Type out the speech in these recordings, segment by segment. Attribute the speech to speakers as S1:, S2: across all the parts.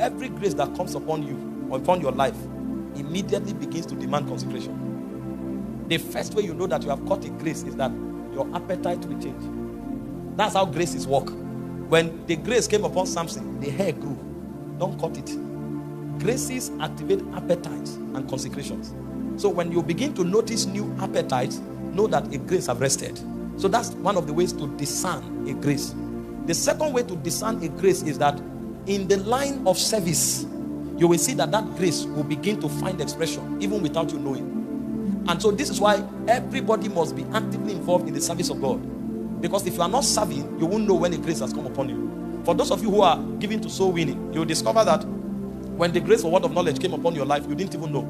S1: every grace that comes upon you or upon your life immediately begins to demand consecration. The first way you know that you have caught a grace is that your appetite will change. That's how graces work. When the grace came upon Samson, the hair grew. Don't cut it. Graces activate appetites and consecrations. So when you begin to notice new appetites, know that a grace have rested. So that's one of the ways to discern a grace. The second way to discern a grace is that in the line of service, you will see that that grace will begin to find expression even without you knowing. And so this is why everybody must be actively involved in the service of God. Because if you are not serving, you won't know when a grace has come upon you. For those of you who are giving to soul winning, you will discover that when the grace for word of knowledge came upon your life, you didn't even know.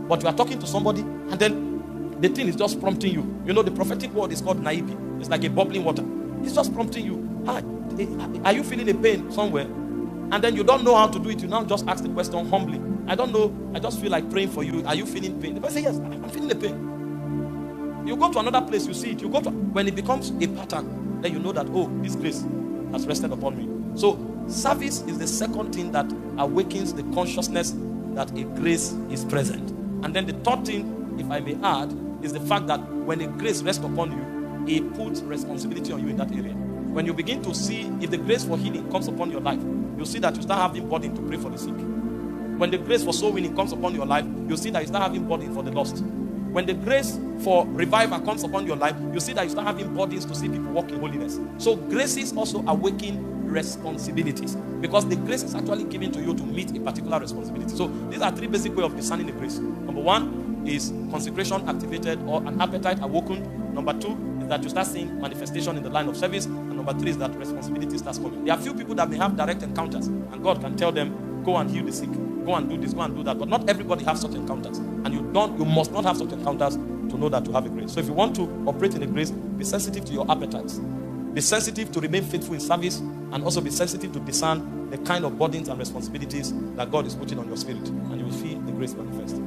S1: But you are talking to somebody and then the thing is just prompting you. You know, the prophetic word is called naive. It's like a bubbling water. It's just prompting you. Hi, are you feeling a pain somewhere? And then you don't know how to do it. You now just ask the question humbly. I don't know. I just feel like praying for you. Are you feeling pain? The person says, yes, I'm feeling the pain. You go to another place, you see it. When it becomes a pattern, then you know that, oh, this grace has rested upon me. So service is the second thing that awakens the consciousness that a grace is present. And then the third thing, if I may add, is the fact that when a grace rests upon you, it puts responsibility on you in that area. When you begin to see, if the grace for healing comes upon your life, you'll see that you start having burden to pray for the sick. When the grace for soul winning comes upon your life, you'll see that you start having burden for the lost. When the grace for revival comes upon your life, you see that you start having burdens to see people walk in holiness. So graces also awaken responsibilities, because the grace is actually given to you to meet a particular responsibility. So these are three basic ways of discerning the grace. Number one is consecration activated or an appetite awoken. Number two is that you start seeing manifestation in the line of service. And number three is that responsibility starts coming. There are few people that may have direct encounters and God can tell them, go and heal the sick, go and do this, go and do that. But not everybody has such encounters. And you must not have such encounters to know that you have a grace. So if you want to operate in a grace, be sensitive to your appetites. Be sensitive to remain faithful in service, and also be sensitive to discern the kind of burdens and responsibilities that God is putting on your spirit, and you will feel the grace manifest.